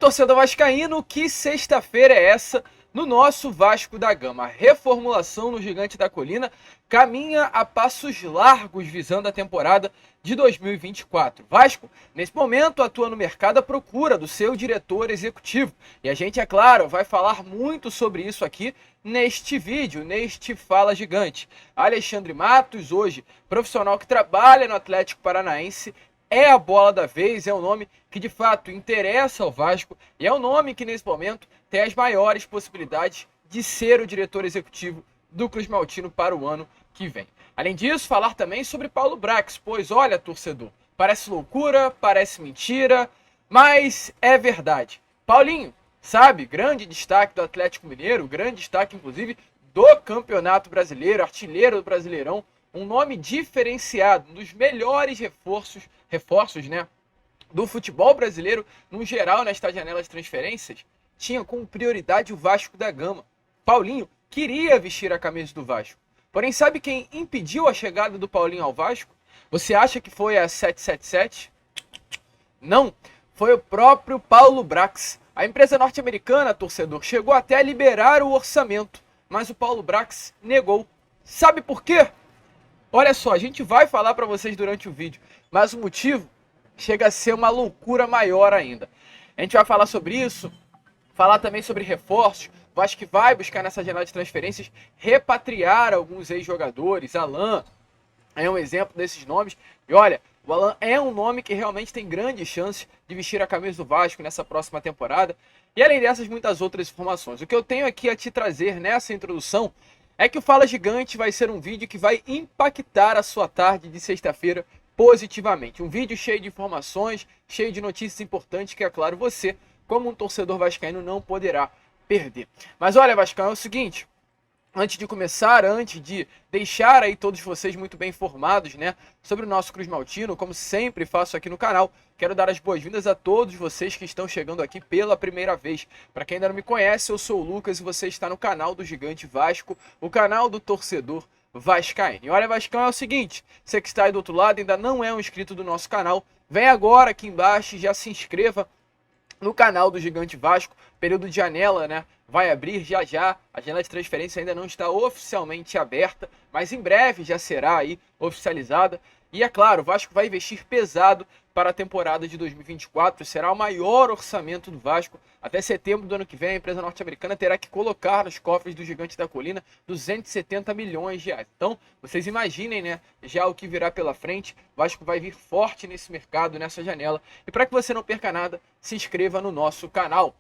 torcedor vascaíno, que sexta-feira é essa no nosso Vasco da Gama? A reformulação no Gigante da Colina caminha a passos largos visando a temporada de 2024. Vasco, nesse momento, atua no mercado à procura do seu diretor executivo. E a gente, é claro, vai falar muito sobre isso aqui neste vídeo, neste Fala Gigante. Alexandre Matos, hoje profissional que trabalha no Atlético Paranaense, é a bola da vez, é o nome que de fato interessa ao Vasco e é o nome que nesse momento tem as maiores possibilidades de ser o diretor executivo do Cruz Maltino para o ano que vem. Além disso, falar também sobre Paulo Brax, pois olha, torcedor, parece loucura, parece mentira, mas é verdade. Paulinho, sabe, grande destaque do Atlético Mineiro, grande destaque inclusive do Campeonato Brasileiro, artilheiro do Brasileirão, um nome diferenciado, um dos melhores reforços, né, do futebol brasileiro, no geral, nesta janela de transferências, tinha como prioridade o Vasco da Gama. Paulinho queria vestir a camisa do Vasco. Porém, sabe quem impediu a chegada do Paulinho ao Vasco? Você acha que foi a 777? Não, foi o próprio Paulo Brax. A empresa norte-americana, torcedor, chegou até a liberar o orçamento, mas o Paulo Brax negou. Sabe por quê? Olha só, a gente vai falar para vocês durante o vídeo, mas o motivo chega a ser uma loucura maior ainda. A gente vai falar sobre isso, falar também sobre reforços. O Vasco vai buscar nessa janela de transferências repatriar alguns ex-jogadores. Alan é um exemplo desses nomes. E olha, o Alan é um nome que realmente tem grandes chances de vestir a camisa do Vasco nessa próxima temporada. E além dessas, muitas outras informações. O que eu tenho aqui a te trazer nessa introdução é que o Fala Gigante vai ser um vídeo que vai impactar a sua tarde de sexta-feira positivamente. Um vídeo cheio de informações, cheio de notícias importantes que, é claro, você, como um torcedor vascaíno, não poderá perder. Mas olha, Vascaíno, é o seguinte, antes de começar, antes de deixar aí todos vocês muito bem informados, né, sobre o nosso Cruz Maltino, como sempre faço aqui no canal, quero dar as boas-vindas a todos vocês que estão chegando aqui pela primeira vez. Para quem ainda não me conhece, eu sou o Lucas e você está no canal do Gigante Vasco, o canal do torcedor vascaíno. E olha, Vascão, é o seguinte, você que está aí do outro lado ainda não é um inscrito do nosso canal, vem agora aqui embaixo e já se inscreva no canal do Gigante Vasco. Período de janela, né, vai abrir já já. A janela de transferência ainda não está oficialmente aberta, mas em breve já será aí oficializada. E é claro, o Vasco vai investir pesado para a temporada de 2024. Será o maior orçamento do Vasco. Até setembro do ano que vem, a empresa norte-americana terá que colocar nos cofres do Gigante da Colina 270 milhões de reais. Então, vocês imaginem, né, já o que virá pela frente. O Vasco vai vir forte nesse mercado, nessa janela. E para que você não perca nada, se inscreva no nosso canal.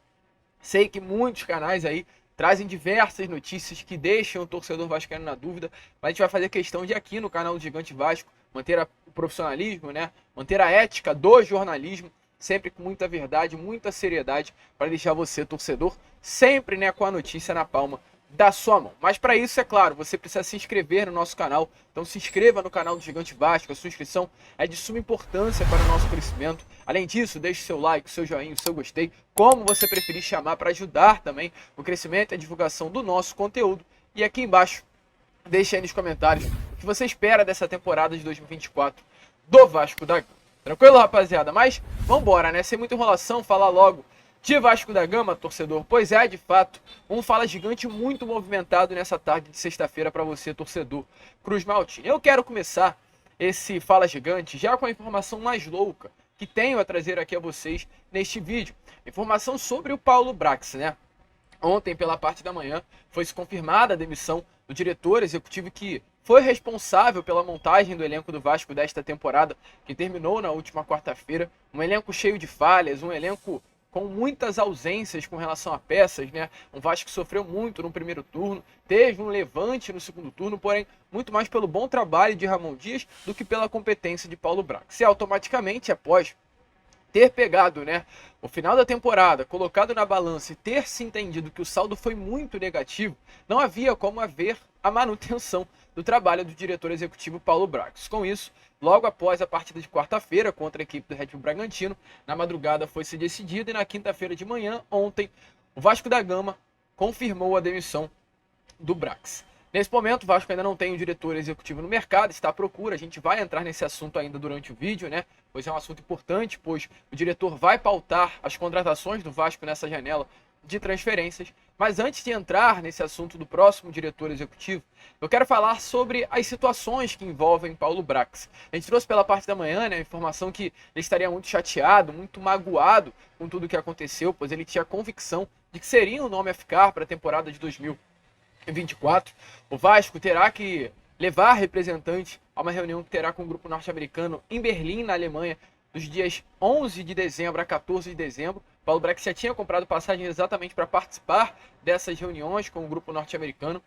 Sei que muitos canais aí trazem diversas notícias que deixam o torcedor vascaíno na dúvida, mas a gente vai fazer questão de aqui no canal do Gigante Vasco manter o profissionalismo, né? Manter a ética do jornalismo, sempre com muita verdade, muita seriedade, para deixar você, torcedor, sempre, né, com a notícia na palma da sua mão. Mas para isso, é claro, você precisa se inscrever no nosso canal. Então se inscreva no canal do Gigante Vasco. A sua inscrição é de suma importância para o nosso crescimento. Além disso, deixe seu like, seu joinha, seu gostei, como você preferir chamar, para ajudar também o crescimento e a divulgação do nosso conteúdo. E aqui embaixo, deixe aí nos comentários o que você espera dessa temporada de 2024 do Vasco da Gama. Tranquilo, rapaziada? Mas vambora, né? Sem muita enrolação, falar logo de Vasco da Gama, torcedor. Pois é, de fato, um Fala Gigante muito movimentado nessa tarde de sexta-feira para você, torcedor Cruz Maltino. Eu quero começar esse Fala Gigante já com a informação mais louca que tenho a trazer aqui a vocês neste vídeo. Informação sobre o Paulo Brax, né? Ontem, pela parte da manhã, foi-se confirmada a demissão do diretor executivo que foi responsável pela montagem do elenco do Vasco desta temporada, que terminou na última quarta-feira. Um elenco cheio de falhas, um elenco com muitas ausências com relação a peças, né? Um Vasco que sofreu muito no primeiro turno, teve um levante no segundo turno, porém muito mais pelo bom trabalho de Ramon Dias do que pela competência de Paulo Brax. E automaticamente, após ter pegado, né, o final da temporada, colocado na balança e ter se entendido que o saldo foi muito negativo, não havia como haver a manutenção do trabalho do diretor executivo Paulo Brax. Com isso, logo após a partida de quarta-feira contra a equipe do Red Bull Bragantino, na madrugada foi-se decidido e na quinta-feira de manhã, ontem, o Vasco da Gama confirmou a demissão do Brax. Nesse momento, o Vasco ainda não tem um diretor executivo no mercado, está à procura. A gente vai entrar nesse assunto ainda durante o vídeo, né? Pois é um assunto importante, pois o diretor vai pautar as contratações do Vasco nessa janela de transferências. Mas antes de entrar nesse assunto do próximo diretor executivo, eu quero falar sobre as situações que envolvem Paulo Brax. A gente trouxe pela parte da manhã, né, a informação que ele estaria muito chateado, muito magoado com tudo o que aconteceu, pois ele tinha a convicção de que seria o nome a ficar para a temporada de 2024. O Vasco terá que levar representantes a uma reunião que terá com o grupo norte-americano em Berlim, na Alemanha, dos dias 11 de dezembro a 14 de dezembro. Paulo Brax já tinha comprado passagem exatamente para participar dessas reuniões com o grupo norte-americano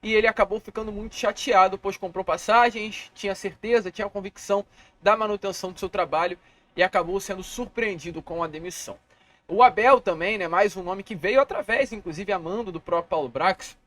e ele acabou ficando muito chateado, pois comprou passagens, tinha certeza, tinha a convicção da manutenção do seu trabalho e acabou sendo surpreendido com a demissão. O Abel também, né, mais um nome que veio através, inclusive, a mando do próprio Paulo Brax,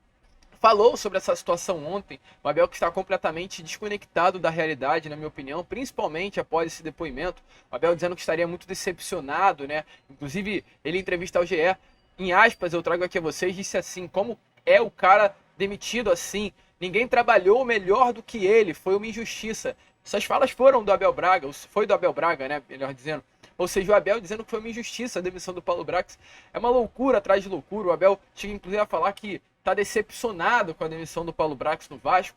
falou sobre essa situação ontem. O Abel, que está completamente desconectado da realidade, na minha opinião, principalmente após esse depoimento. O Abel dizendo que estaria muito decepcionado, né? Inclusive, ele em entrevista ao GE, em aspas, eu trago aqui a vocês, disse assim: como é o cara demitido assim? Ninguém trabalhou melhor do que ele, foi uma injustiça. Essas falas foram do Abel Braga, foi do Abel Braga, né? Melhor dizendo. Ou seja, o Abel dizendo que foi uma injustiça a demissão do Paulo Brax. É uma loucura atrás de loucura. O Abel chega inclusive a falar que está decepcionado com a demissão do Paulo Brax no Vasco.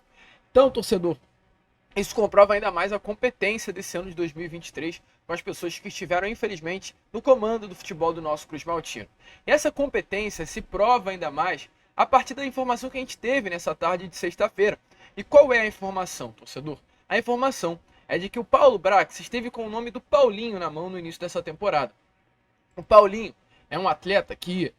Então, torcedor, isso comprova ainda mais a competência desse ano de 2023 com as pessoas que estiveram, infelizmente, no comando do futebol do nosso Cruz Maltino. E essa competência se prova ainda mais a partir da informação que a gente teve nessa tarde de sexta-feira. E qual é a informação, torcedor? A informação é de que o Paulo Brax esteve com o nome do Paulinho na mão no início dessa temporada. O Paulinho é um atleta que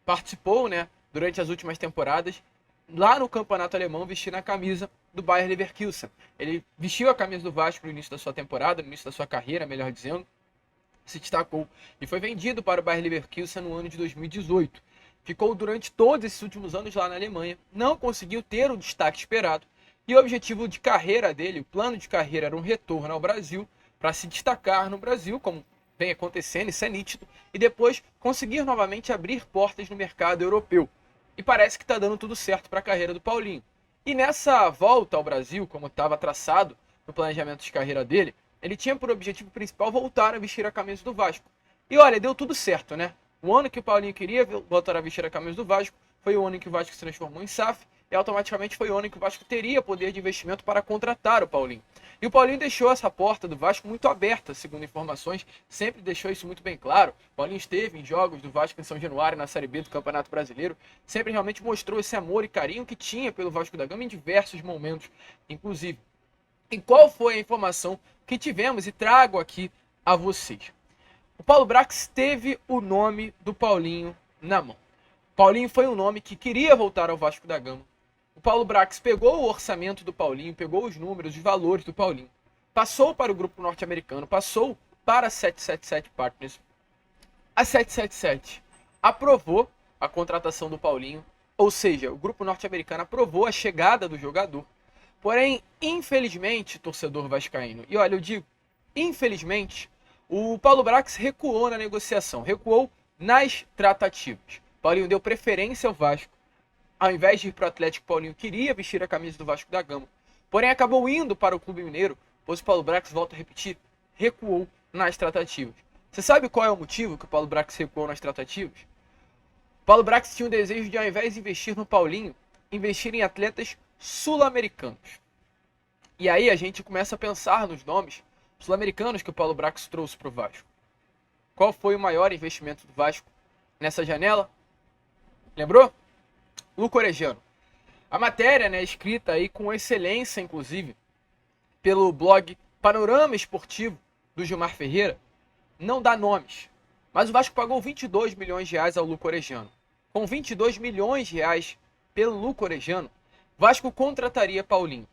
participou, né, durante as últimas temporadas, lá no campeonato alemão, vestindo a camisa do Bayer Leverkusen. Ele vestiu a camisa do Vasco no início da sua temporada, no início da sua carreira, melhor dizendo, se destacou e foi vendido para o Bayer Leverkusen no ano de 2018. Ficou durante todos esses últimos anos lá na Alemanha, não conseguiu ter o destaque esperado e o objetivo de carreira dele, o plano de carreira, era um retorno ao Brasil para se destacar no Brasil, como vem acontecendo, isso é nítido, e depois conseguir novamente abrir portas no mercado europeu. E parece que está dando tudo certo para a carreira do Paulinho. E nessa volta ao Brasil, como estava traçado no planejamento de carreira dele, ele tinha por objetivo principal voltar a vestir a camisa do Vasco. E olha, deu tudo certo, né? O ano que o Paulinho queria voltar a vestir a camisa do Vasco foi o ano em que o Vasco se transformou em SAF e automaticamente foi o ano em que o Vasco teria poder de investimento para contratar o Paulinho. E o Paulinho deixou essa porta do Vasco muito aberta, segundo informações, sempre deixou isso muito bem claro. O Paulinho esteve em jogos do Vasco em São Januário, na Série B do Campeonato Brasileiro, sempre realmente mostrou esse amor e carinho que tinha pelo Vasco da Gama em diversos momentos, inclusive. E qual foi a informação que tivemos e trago aqui a vocês? O Paulo Brax teve o nome do Paulinho na mão. Paulinho foi um nome que queria voltar ao Vasco da Gama. O Paulo Brax pegou o orçamento do Paulinho, pegou os números, os valores do Paulinho, passou para o grupo norte-americano, passou para a 777 Partners. A 777 aprovou a contratação do Paulinho, ou seja, o grupo norte-americano aprovou a chegada do jogador. Porém, infelizmente, torcedor vascaíno, e olha, eu digo, infelizmente, o Paulo Brax recuou na negociação, recuou nas tratativas. Paulinho deu preferência ao Vasco. Ao invés de ir para o Atlético, Paulinho queria vestir a camisa do Vasco da Gama. Porém, acabou indo para o Clube Mineiro, pois o Paulo Brax, volto a repetir, recuou nas tratativas. Você sabe qual é o motivo que o Paulo Brax recuou nas tratativas? O Paulo Brax tinha o desejo de, ao invés de investir no Paulinho, investir em atletas sul-americanos. E aí a gente começa a pensar nos nomes sul-americanos que o Paulo Brax trouxe para o Vasco. Qual foi o maior investimento do Vasco nessa janela? Lembrou? Luco Orejano. A matéria, né, escrita aí com excelência, inclusive, pelo blog Panorama Esportivo do Gilmar Ferreira, não dá nomes. Mas o Vasco pagou 22 milhões de reais ao Luco Orejano. Com 22 milhões de reais pelo Luco Orejano, o Vasco contrataria Paulinho.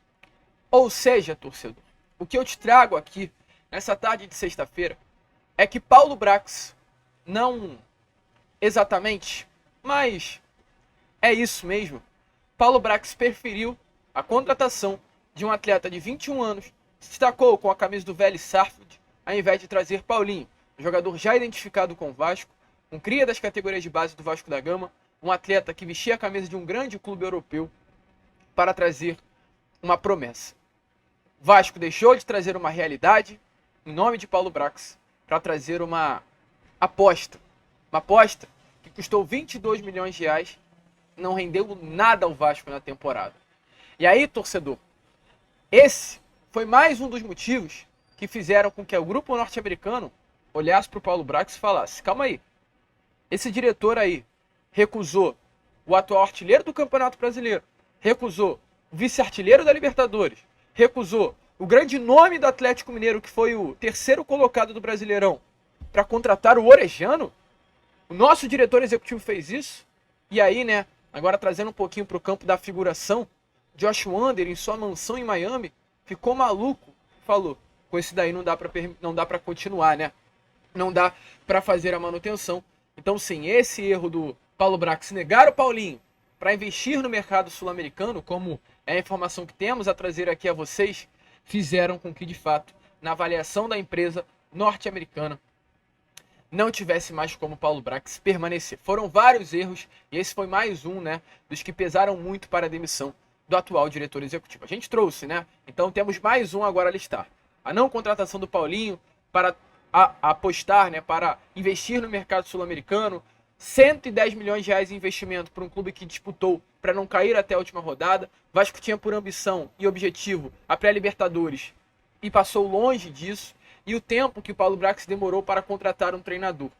Ou seja, torcedor, o que eu te trago aqui nessa tarde de sexta-feira é que Paulo Brax, não exatamente, mas é isso mesmo, Paulo Brax preferiu a contratação de um atleta de 21 anos, se destacou com a camisa do Vélez Sarsfield, ao invés de trazer Paulinho, um jogador já identificado com o Vasco, um cria das categorias de base do Vasco da Gama, um atleta que vestia a camisa de um grande clube europeu. para trazer uma promessa. Vasco deixou de trazer uma realidade em nome de Paulo Brax para trazer uma aposta. Uma aposta que custou 22 milhões de reais, não rendeu nada ao Vasco na temporada. E aí, torcedor, esse foi mais um dos motivos que fizeram com que o grupo norte-americano olhasse para o Paulo Brax e falasse: calma aí, esse diretor aí recusou o atual artilheiro do Campeonato Brasileiro, recusou o vice-artilheiro da Libertadores, recusou o grande nome do Atlético Mineiro, que foi o terceiro colocado do Brasileirão, para contratar o Orejano. O nosso diretor executivo fez isso. E aí, né, agora trazendo um pouquinho para o campo da figuração, Josh Wander, em sua mansão em Miami, ficou maluco, falou: com esse daí não dá para continuar, né? Não dá para fazer a manutenção. Então, sim, esse erro do Paulo Brax negar o Paulinho para investir no mercado sul-americano, como é a informação que temos a trazer aqui a vocês, fizeram com que, de fato, na avaliação da empresa norte-americana, não tivesse mais como Paulo Brax permanecer. Foram vários erros e esse foi mais um, né, dos que pesaram muito para a demissão do atual diretor executivo. A gente trouxe, né? Então temos mais um agora a listar. A não contratação do Paulinho para apostar, né, para investir no mercado sul-americano, 110 milhões de reais em investimento para um clube que disputou para não cair até a última rodada. Vasco tinha por ambição e objetivo a pré-Libertadores e passou longe disso. E o tempo que o Paulo Brax demorou para contratar um treinador.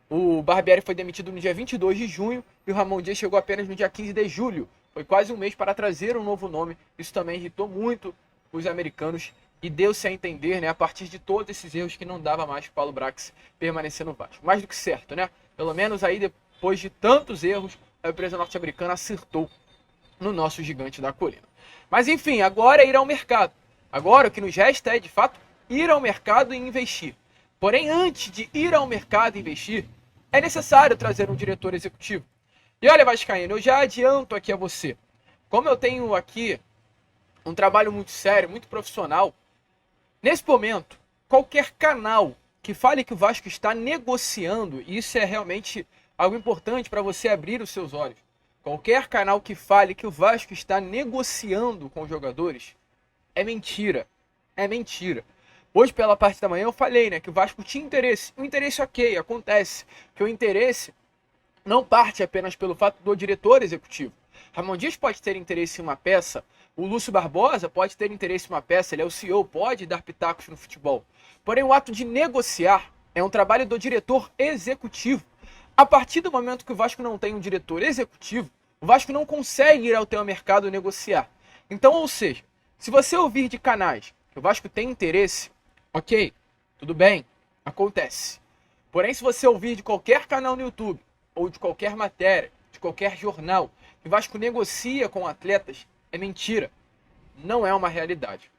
O Barbieri foi demitido no dia 22 de junho e o Ramon Dias chegou apenas no dia 15 de julho. Foi quase um mês para trazer um novo nome. Isso também irritou muito os americanos e deu-se a entender, né, a partir de todos esses erros, que não dava mais para o Paulo Brax permanecer no Vasco. Mais do que certo, né? Pelo menos aí, depois de tantos erros, a empresa norte-americana acertou no nosso gigante da colina. Mas enfim, agora é ir ao mercado. Agora o que nos resta é, de fato, ir ao mercado e investir. Porém, antes de ir ao mercado e investir, é necessário trazer um diretor executivo. E olha, vascaíno, eu já adianto aqui a você, como eu tenho aqui um trabalho muito sério, muito profissional, nesse momento, qualquer canal que fale que o Vasco está negociando, e isso é realmente algo importante para você abrir os seus olhos, qualquer canal que fale que o Vasco está negociando com os jogadores, é mentira. É mentira. Hoje, pela parte da manhã, eu falei, né, que o Vasco tinha interesse. O interesse, ok, acontece. Que o interesse não parte apenas pelo fato do diretor executivo. Ramon Dias pode ter interesse em uma peça, o Lúcio Barbosa pode ter interesse em uma peça, ele é o CEO, pode dar pitacos no futebol. Porém, o ato de negociar é um trabalho do diretor executivo. A partir do momento que o Vasco não tem um diretor executivo, o Vasco não consegue ir ao teu mercado negociar. Então, ou seja, se você ouvir de canais que o Vasco tem interesse, ok, tudo bem, acontece. Porém, se você ouvir de qualquer canal no YouTube, ou de qualquer matéria, de qualquer jornal, que o Vasco negocia com atletas, é mentira. Não é uma realidade.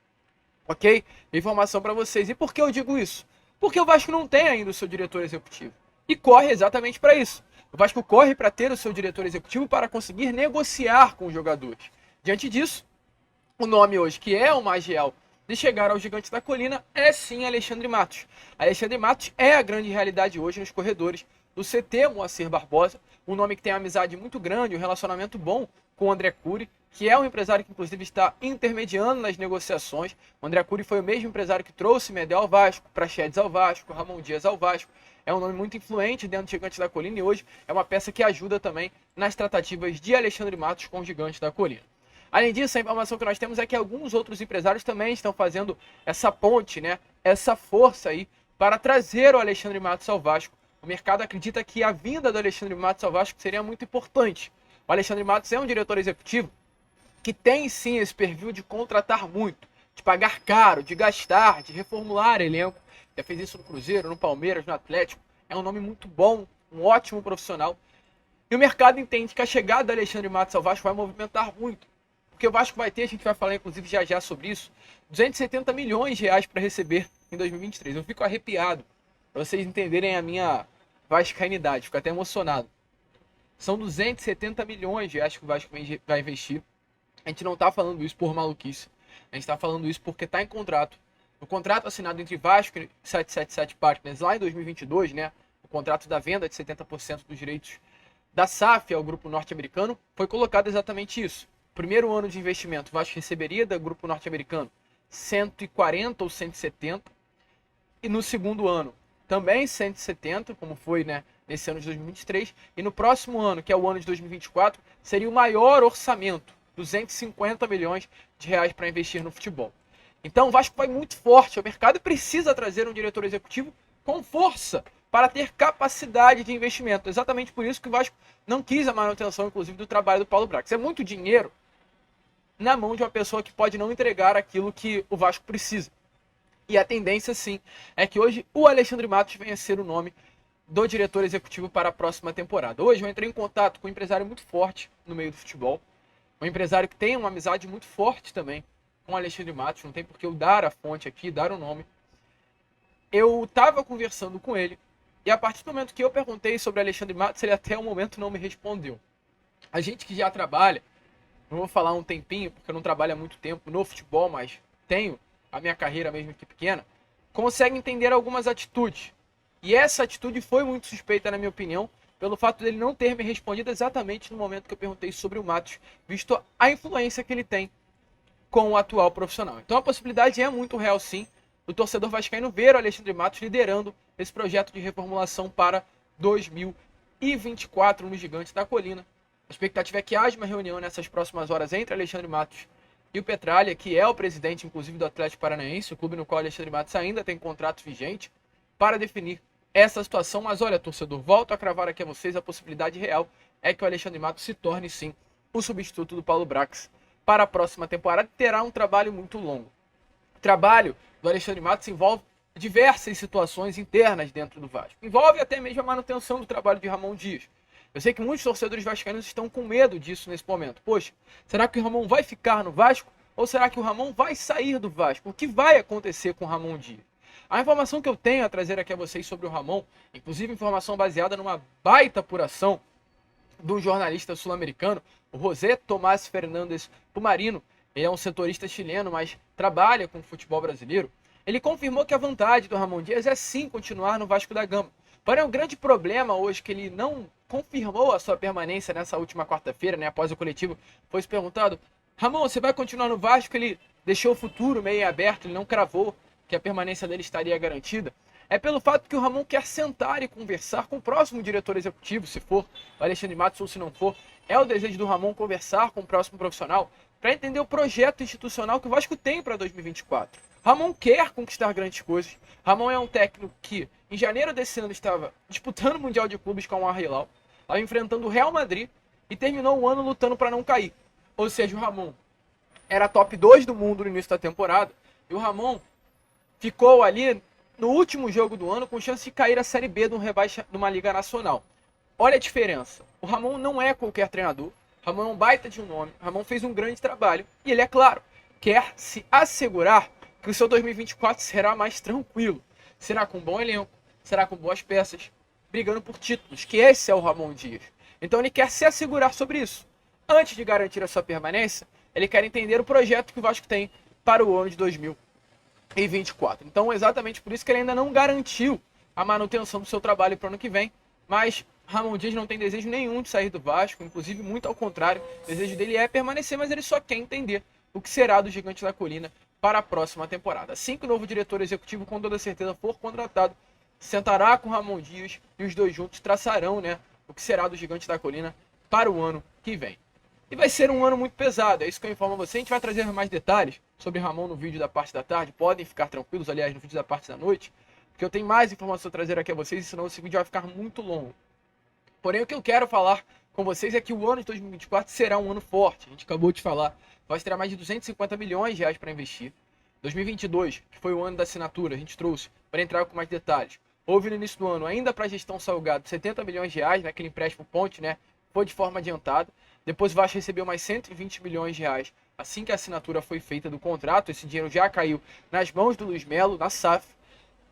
Ok? Informação para vocês. E por que eu digo isso? Porque o Vasco não tem ainda o seu diretor executivo. E corre exatamente para isso. O Vasco corre para ter o seu diretor executivo para conseguir negociar com os jogadores. Diante disso, o nome hoje, que é o mais real de chegar ao Gigante da Colina, é sim Alexandre Matos. Alexandre Matos é a grande realidade hoje nos corredores do CT Moacir Barbosa, um nome que tem uma amizade muito grande, um relacionamento bom com o André Cury, que é um empresário que inclusive está intermediando nas negociações. O André Cury foi o mesmo empresário que trouxe Medel ao Vasco, Praxedes ao Vasco, Ramon Dias ao Vasco. É um nome muito influente dentro do Gigante da Colina e hoje é uma peça que ajuda também nas tratativas de Alexandre Matos com o Gigante da Colina. Além disso, a informação que nós temos é que alguns outros empresários também estão fazendo essa ponte, né, essa força aí para trazer o Alexandre Matos ao Vasco. O mercado acredita que a vinda do Alexandre Matos ao Vasco seria muito importante. O Alexandre Matos é um diretor executivo que tem sim esse perfil de contratar muito, de pagar caro, de gastar, de reformular elenco. Já fez isso no Cruzeiro, no Palmeiras, no Atlético. É um nome muito bom, um ótimo profissional. E o mercado entende que a chegada do Alexandre Matos ao Vasco vai movimentar muito. Porque o Vasco vai ter, a gente vai falar inclusive já sobre isso, 270 milhões de reais para receber em 2023. Eu fico arrepiado, para vocês entenderem a minha vascainidade, fico até emocionado. São 270 milhões de reais que o Vasco vai investir. A gente não está falando isso por maluquice. A gente está falando isso porque está em contrato. O contrato assinado entre Vasco e 777 Partners lá em 2022, né? O contrato da venda de 70% dos direitos da SAF ao grupo norte-americano, foi colocado exatamente isso. primeiro ano de investimento, o Vasco receberia do grupo norte-americano 140 ou 170. E no segundo ano, também 170, como foi, né, nesse ano de 2023. E no próximo ano, que é o ano de 2024, seria o maior orçamento, 250 milhões de reais para investir no futebol. Então o Vasco vai muito forte. O mercado precisa trazer um diretor executivo com força para ter capacidade de investimento. Exatamente por isso que o Vasco não quis a manutenção, inclusive, do trabalho do Paulo Brax. É muito dinheiro na mão de uma pessoa que pode não entregar aquilo que o Vasco precisa. E a tendência, sim, é que hoje o Alexandre Matos venha a ser o nome do diretor executivo para a próxima temporada. Hoje eu entrei em contato com um empresário muito forte no meio do futebol, um empresário que tem uma amizade muito forte também com o Alexandre Matos, não tem por que eu dar a fonte aqui, dar o nome. Eu estava conversando com ele, e a partir do momento que eu perguntei sobre o Alexandre Matos, ele até o momento não me respondeu. A gente que já trabalha, não vou falar um tempinho, porque eu não trabalho há muito tempo no futebol, mas tenho a minha carreira mesmo que pequena, consegue entender algumas atitudes. E essa atitude foi muito suspeita, na minha opinião, pelo fato dele não ter me respondido exatamente no momento que eu perguntei sobre o Matos, visto a influência que ele tem com o atual profissional. Então a possibilidade é muito real, sim, do torcedor vascaíno ver o Alexandre Matos liderando esse projeto de reformulação para 2024 no Gigante da Colina. A expectativa é que haja uma reunião nessas próximas horas entre Alexandre Matos e o Petralha, que é o presidente, inclusive, do Atlético Paranaense, o clube no qual o Alexandre Matos ainda tem contrato vigente, para definir essa situação. Mas olha, torcedor, volto a cravar aqui a vocês, a possibilidade real é que o Alexandre Matos se torne, sim, o substituto do Paulo Brax para a próxima temporada. Terá um trabalho muito longo. O trabalho do Alexandre Matos envolve diversas situações internas dentro do Vasco. Envolve até mesmo a manutenção do trabalho de Ramon Dias. Eu sei que muitos torcedores vascaínos estão com medo disso nesse momento. Poxa, será que o Ramon vai ficar no Vasco? Ou será que o Ramon vai sair do Vasco? O que vai acontecer com o Ramon Dias? A informação que eu tenho a trazer aqui a vocês sobre o Ramon, inclusive informação baseada numa baita apuração do jornalista sul-americano, o José Tomás Fernandes Pumarino. Ele é um setorista chileno, mas trabalha com o futebol brasileiro. Ele confirmou que a vontade do Ramon Dias é sim continuar no Vasco da Gama. Porém, o grande problema hoje é que ele não confirmou a sua permanência nessa última quarta-feira, né? Após o coletivo, foi se perguntado: Ramon, você vai continuar no Vasco? Ele deixou o futuro meio aberto, ele não cravou que a permanência dele estaria garantida. É pelo fato que o Ramon quer sentar e conversar com o próximo diretor executivo, se for o Alexandre Matos ou se não for. É o desejo do Ramon conversar com o próximo profissional para entender o projeto institucional que o Vasco tem para 2024. Ramon quer conquistar grandes coisas. Ramon é um técnico que, em janeiro desse ano, estava disputando o Mundial de Clubes com o Al-Hilal, estava enfrentando o Real Madrid e terminou o ano lutando para não cair. Ou seja, o Ramon era top 2 do mundo no início da temporada e o Ramon ficou ali no último jogo do ano com chance de cair a Série B de uma Liga Nacional. Olha a diferença. O Ramon não é qualquer treinador. O Ramon é um baita de um nome. O Ramon fez um grande trabalho. E ele, é claro, quer se assegurar que o seu 2024 será mais tranquilo. Será com um bom elenco, será com boas peças, brigando por títulos, que esse é o Ramon Dias. Então ele quer se assegurar sobre isso. Antes de garantir a sua permanência, ele quer entender o projeto que o Vasco tem para o ano de 2024. Então, exatamente por isso que ele ainda não garantiu a manutenção do seu trabalho para o ano que vem. Mas Ramon Dias não tem desejo nenhum de sair do Vasco, inclusive muito ao contrário. O desejo dele é permanecer, mas ele só quer entender o que será do Gigante da Colina para a próxima temporada. Assim que o novo diretor executivo, com toda certeza, for contratado, sentará com Ramon Dias e os dois juntos traçarão, né, o que será do Gigante da Colina para o ano que vem. E vai ser um ano muito pesado, é isso que eu informo a você. A gente vai trazer mais detalhes sobre Ramon no vídeo da parte da tarde. Podem ficar tranquilos, aliás, no vídeo da parte da noite, porque eu tenho mais informação a trazer aqui a vocês, senão esse vídeo vai ficar muito longo. Porém, o que eu quero falar com vocês é que o ano de 2024 será um ano forte. A gente acabou de falar, vai ter mais de 250 milhões de reais para investir. 2022, que foi o ano da assinatura, a gente trouxe para entrar com mais detalhes. Houve no início do ano, ainda para a gestão Salgado, 70 milhões de reais, naquele empréstimo ponte, né? Foi de forma adiantada. Depois o Vasco recebeu mais 120 milhões de reais assim que a assinatura foi feita do contrato. Esse dinheiro já caiu nas mãos do Luiz Melo, na SAF.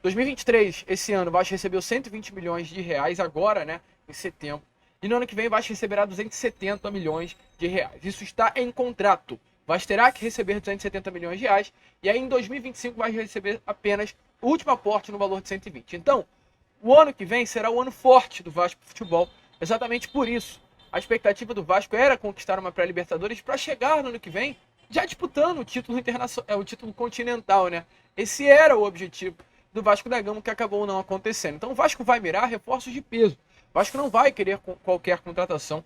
2023, esse ano, o Vasco recebeu 120 milhões de reais agora, né, em setembro. E no ano que vem o Vasco receberá 270 milhões de reais. Isso está em contrato. O Vasco terá que receber 270 milhões de reais. E aí em 2025 vai receber apenas o último aporte no valor de 120. Então, o ano que vem será o ano forte do Vasco Futebol. Exatamente por isso. A expectativa do Vasco era conquistar uma pré-Libertadores para chegar no ano que vem já disputando o título internacional, o título continental, né? Esse era o objetivo do Vasco da Gama, que acabou não acontecendo. Então o Vasco vai mirar reforços de peso. O Vasco não vai querer qualquer contratação.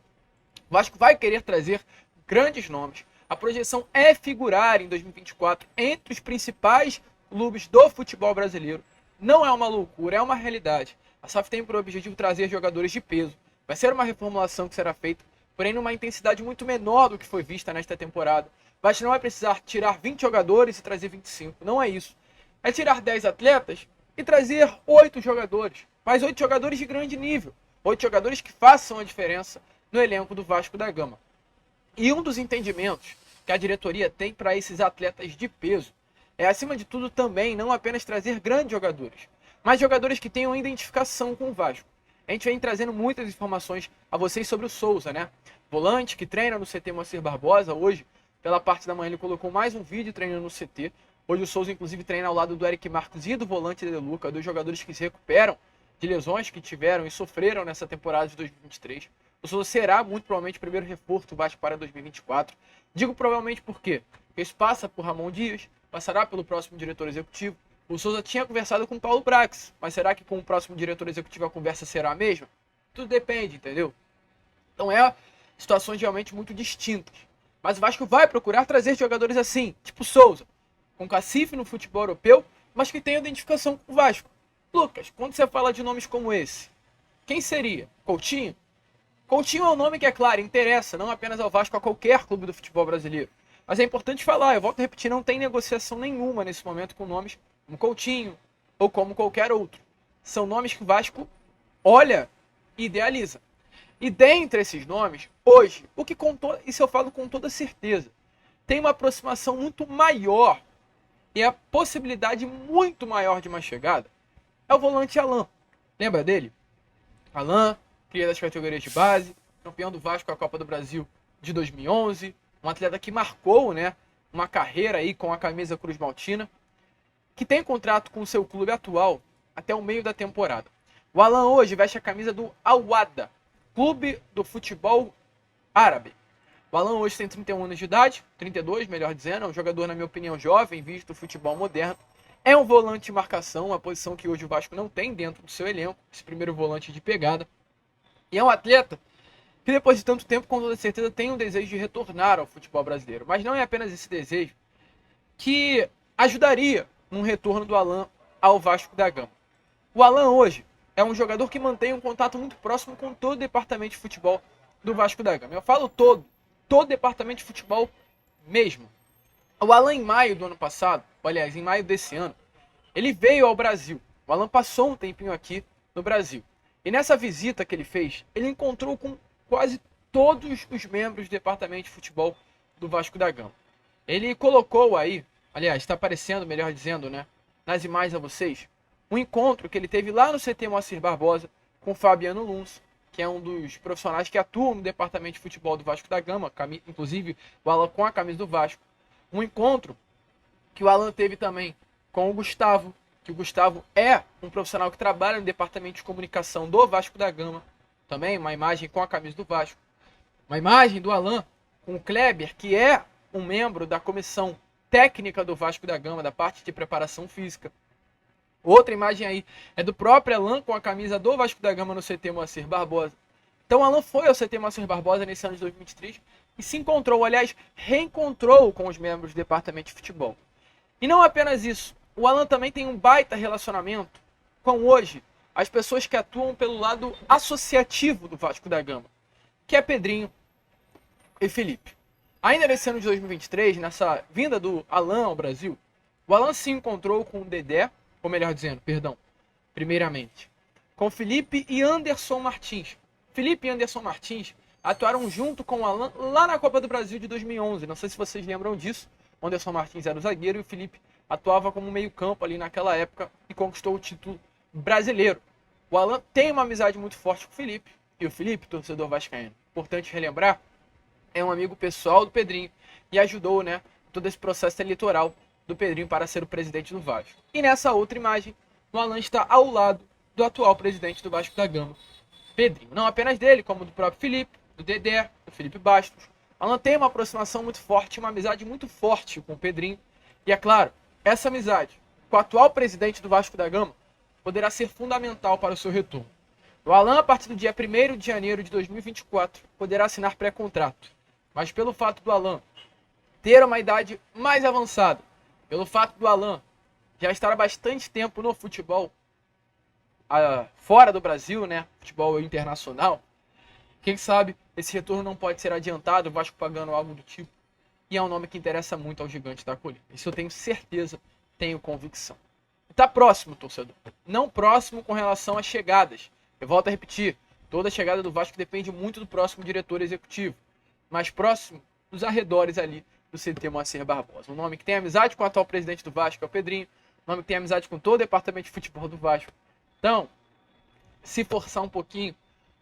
O Vasco vai querer trazer grandes nomes. A projeção é figurar em 2024 entre os principais clubes do futebol brasileiro. Não é uma loucura, é uma realidade. A SAF tem por objetivo trazer jogadores de peso. Vai ser uma reformulação que será feita, porém numa intensidade muito menor do que foi vista nesta temporada. O Vasco não vai precisar tirar 20 jogadores e trazer 25. Não é isso. É tirar 10 atletas e trazer 8 jogadores. Mas 8 jogadores de grande nível. 8 jogadores que façam a diferença no elenco do Vasco da Gama. E um dos entendimentos que a diretoria tem para esses atletas de peso é, acima de tudo, também não apenas trazer grandes jogadores, mas jogadores que tenham identificação com o Vasco. A gente vem trazendo muitas informações a vocês sobre o Souza, né? Volante que treina no CT Moacir Barbosa. Hoje, pela parte da manhã, ele colocou mais um vídeo treinando no CT. Hoje o Souza, inclusive, treina ao lado do Eric Marques e do volante De Luca, dois jogadores que se recuperam de lesões que tiveram e sofreram nessa temporada de 2023. O Souza será, muito provavelmente, o primeiro reforço do Vasco para 2024. Digo provavelmente por quê? Porque isso passa por Ramon Dias, passará pelo próximo diretor executivo. O Souza tinha conversado com o Paulo Brax, mas será que com o próximo diretor executivo a conversa será a mesma? Tudo depende, entendeu? Então situações realmente muito distintas. Mas o Vasco vai procurar trazer jogadores assim, tipo Souza, com cacife no futebol europeu, mas que tenham identificação com o Vasco. Lucas, quando você fala de nomes como esse, quem seria? Coutinho? Coutinho é um nome que, é claro, interessa não apenas ao Vasco, a qualquer clube do futebol brasileiro. Mas é importante falar, eu volto a repetir, não tem negociação nenhuma nesse momento com nomes como Coutinho ou como qualquer outro. São nomes que o Vasco olha e idealiza. E dentre esses nomes, hoje, o que contou, isso eu falo com toda certeza, tem uma aproximação muito maior e a possibilidade muito maior de uma chegada é o volante Alan. Lembra dele? Alan, cria das categorias de base, campeão do Vasco com a Copa do Brasil de 2011, um atleta que marcou, né, uma carreira aí com a camisa Cruz Maltina, que tem contrato com o seu clube atual até o meio da temporada. O Alan hoje veste a camisa do Al-Wahda, clube do futebol árabe. O Alan hoje tem 31 anos de idade, 32, melhor dizendo, é um jogador, na minha opinião, jovem, visto o futebol moderno. É um volante de marcação, uma posição que hoje o Vasco não tem dentro do seu elenco, esse primeiro volante de pegada. E é um atleta que depois de tanto tempo, com toda certeza, tem um desejo de retornar ao futebol brasileiro. Mas não é apenas esse desejo que ajudaria num retorno do Alan ao Vasco da Gama. O Alan hoje é um jogador que mantém um contato muito próximo com todo o departamento de futebol do Vasco da Gama. Eu falo todo o departamento de futebol mesmo. O Alan, em maio do ano passado, aliás, em maio desse ano, ele veio ao Brasil. O Alan passou um tempinho aqui no Brasil. E nessa visita que ele fez, ele encontrou com quase todos os membros do departamento de futebol do Vasco da Gama. Ele colocou aí, aliás, está aparecendo, melhor dizendo, né, nas imagens a vocês, um encontro que ele teve lá no CT Moacir Barbosa com o Fabiano Luns, que é um dos profissionais que atuam no departamento de futebol do Vasco da Gama, inclusive o Alan com a camisa do Vasco. Um encontro que o Alan teve também com o Gustavo, que o Gustavo é um profissional que trabalha no departamento de comunicação do Vasco da Gama, também uma imagem com a camisa do Vasco. Uma imagem do Alan com o Kleber, que é um membro da comissão técnica do Vasco da Gama, da parte de preparação física. Outra imagem aí é do próprio Alan com a camisa do Vasco da Gama no CT Moacir Barbosa. Então o Alan foi ao CT Moacir Barbosa nesse ano de 2023 e se encontrou, aliás, reencontrou com os membros do departamento de futebol. E não apenas isso, o Alan também tem um baita relacionamento com hoje as pessoas que atuam pelo lado associativo do Vasco da Gama, que é Pedrinho e Felipe. Ainda nesse ano de 2023, nessa vinda do Alan ao Brasil, o Alan se encontrou com o Dedé, ou melhor dizendo, primeiramente, com Felipe e Anderson Martins. Felipe e Anderson Martins atuaram junto com o Alan lá na Copa do Brasil de 2011. Não sei se vocês lembram disso. O Anderson Martins era o zagueiro e o Felipe atuava como meio campo ali naquela época e conquistou o título brasileiro. O Alan tem uma amizade muito forte com o Felipe, e o Felipe, torcedor vascaíno, importante relembrar, é um amigo pessoal do Pedrinho e ajudou, né, todo esse processo eleitoral do Pedrinho para ser o presidente do Vasco. E nessa outra imagem, o Alan está ao lado do atual presidente do Vasco da Gama, Pedrinho. Não apenas dele, como do próprio Felipe, do Dedé, do Felipe Bastos. O Alan tem uma aproximação muito forte, uma amizade muito forte com o Pedrinho. E é claro, essa amizade com o atual presidente do Vasco da Gama poderá ser fundamental para o seu retorno. O Alan, a partir do dia 1º de janeiro de 2024, poderá assinar pré-contrato. Mas pelo fato do Alan ter uma idade mais avançada, pelo fato do Alan já estar há bastante tempo no futebol fora do Brasil, né? Futebol internacional, quem sabe esse retorno não pode ser adiantado, o Vasco pagando algo do tipo. E é um nome que interessa muito ao Gigante da Colina. Isso eu tenho certeza, tenho convicção. Está próximo, torcedor. Não próximo com relação às chegadas. Eu volto a repetir, toda chegada do Vasco depende muito do próximo diretor executivo. Mas próximo dos arredores ali do CT Moacir Barbosa. Um nome que tem amizade com o atual presidente do Vasco, é o Pedrinho. Um nome que tem amizade com todo o departamento de futebol do Vasco. Então, se forçar um pouquinho,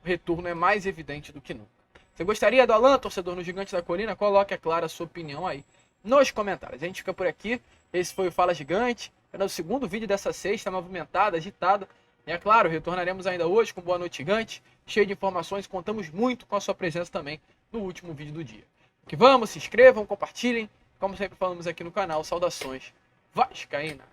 o retorno é mais evidente do que nunca. Você gostaria do Alan, torcedor no Gigante da Colina? Coloque, é claro, a sua opinião aí nos comentários. A gente fica por aqui. Esse foi o Fala Gigante. Era o segundo vídeo dessa sexta, movimentada, agitada. E é claro, retornaremos ainda hoje com Boa Noite Gigante, cheio de informações. Contamos muito com a sua presença também no último vídeo do dia. Que vamos, se inscrevam, compartilhem. Como sempre falamos aqui no canal, saudações vascaínas.